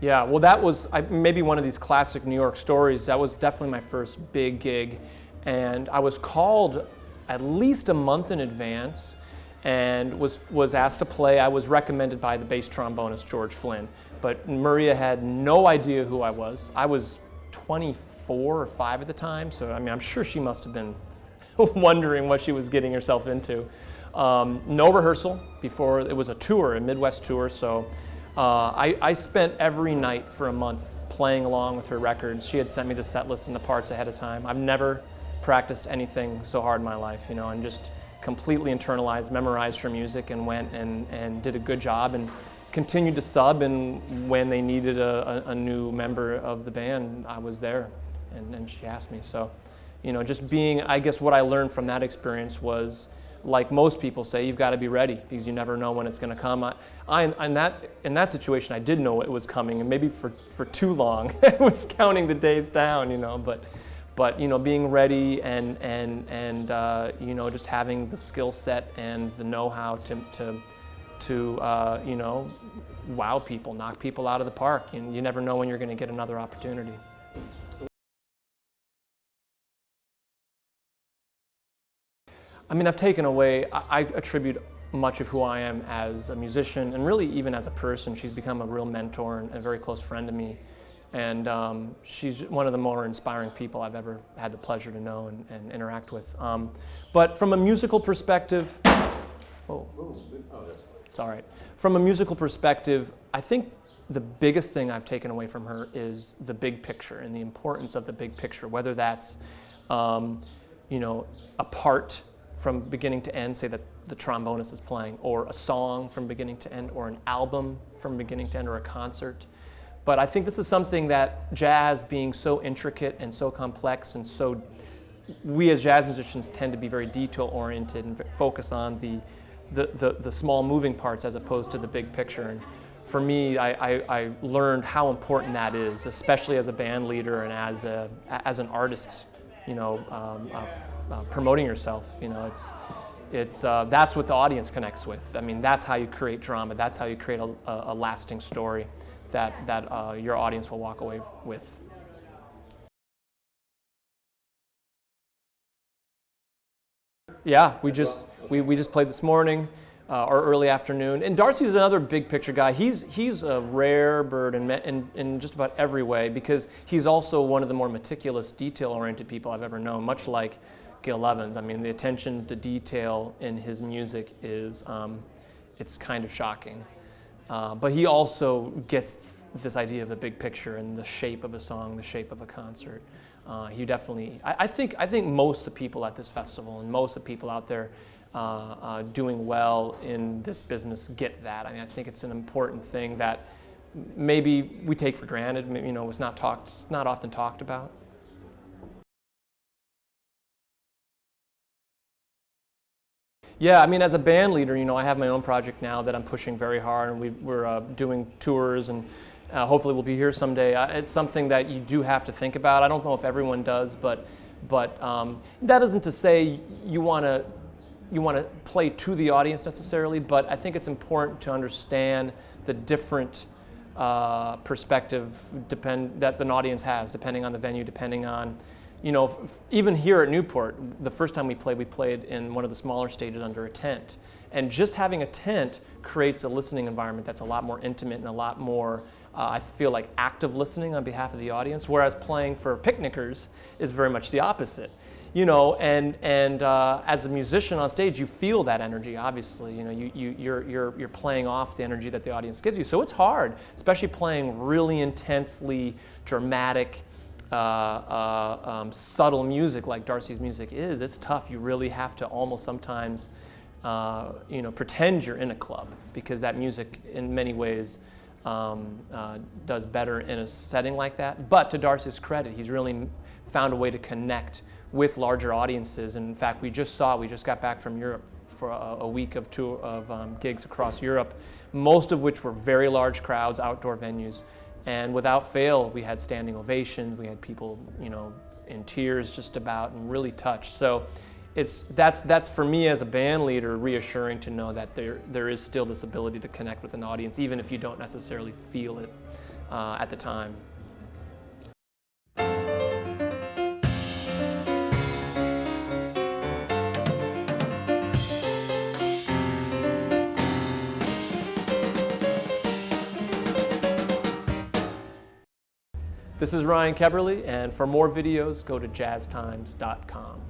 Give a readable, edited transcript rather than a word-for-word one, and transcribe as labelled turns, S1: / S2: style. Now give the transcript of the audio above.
S1: Yeah, well, that was maybe one of these classic New York stories. That was definitely my first big gig, and I was called at least a month in advance and was asked to play. I was recommended by the bass trombonist George Flynn, but Maria had no idea who I was. I was 24 or 5 at the time, so I mean, I'm sure she must have been wondering what she was getting herself into. No rehearsal before. It was a tour, a Midwest tour, so I spent every night for a month playing along with her records. She had sent me the set list and the parts ahead of time. I've never practiced anything so hard in my life, you know, and just completely internalized, memorized her music, and went and did a good job and continued to sub, and when they needed a new member of the band, I was there, and she asked me. So, you know, just being, I guess what I learned from that experience was, like most people say, you've got to be ready because you never know when it's going to come. In that situation, I did know it was coming, and maybe for too long, I was counting the days down, you know. But you know, being ready and you know, just having the skill set and the know-how to you know, wow people, knock people out of the park. You never know when you're going to get another opportunity. I mean, I've taken away, I attribute much of who I am as a musician, and really even as a person. She's become a real mentor and a very close friend to me. And she's one of the more inspiring people I've ever had the pleasure to know and interact with. But from a musical perspective, it's all right. From a musical perspective, I think the biggest thing I've taken away from her is the big picture and the importance of the big picture, whether that's you know, a part from beginning to end, say that the trombonist is playing, or a song from beginning to end, or an album from beginning to end, or a concert. But I think this is something that jazz, being so intricate and so complex, and so, we as jazz musicians tend to be very detail-oriented and focus on the small moving parts as opposed to the big picture. And for me, I learned how important that is, especially as a band leader and as an artist, you know, promoting yourself. You know, it's that's what the audience connects with. I mean, that's how you create drama. That's how you create a lasting story that your audience will walk away with. Yeah, we just played this morning, or early afternoon. And Darcy's another big picture guy. He's a rare bird in just about every way, because he's also one of the more meticulous, detail-oriented people I've ever known, much like Gil Evans. I mean, the attention to detail in his music is, it's kind of shocking. But he also gets this idea of the big picture and the shape of a song, the shape of a concert. He definitely, I think most of the people at this festival and most of the people out there doing well in this business get that. I mean, I think it's an important thing that maybe we take for granted. You know, it's not often talked about. Yeah, I mean, as a band leader, you know, I have my own project now that I'm pushing very hard, and we're doing tours, and hopefully we'll be here someday. It's something that you do have to think about. I don't know if everyone does, but that isn't to say you want to play to the audience necessarily, but I think it's important to understand the different perspective that an audience has, depending on the venue, depending on, you know, even here at Newport, the first time we played in one of the smaller stages under a tent. And just having a tent creates a listening environment that's a lot more intimate and a lot more, I feel like, active listening on behalf of the audience, whereas playing for picnickers is very much the opposite. You know, and as a musician on stage, you feel that energy, obviously. You know, you're playing off the energy that the audience gives you. So it's hard, especially playing really intensely dramatic, subtle music like Darcy's music is. It's tough. You really have to almost sometimes, you know, pretend you're in a club, because that music in many ways does better in a setting like that. But to Darcy's credit, he's really found a way to connect with larger audiences. And in fact, we just got back from Europe for a week of gigs across Europe, most of which were very large crowds, outdoor venues. And without fail, we had standing ovations. We had people, you know, in tears just about, and really touched. So that's for me as a band leader reassuring to know that there is still this ability to connect with an audience, even if you don't necessarily feel it at the time. This is Ryan Keberle, and for more videos, go to jazztimes.com.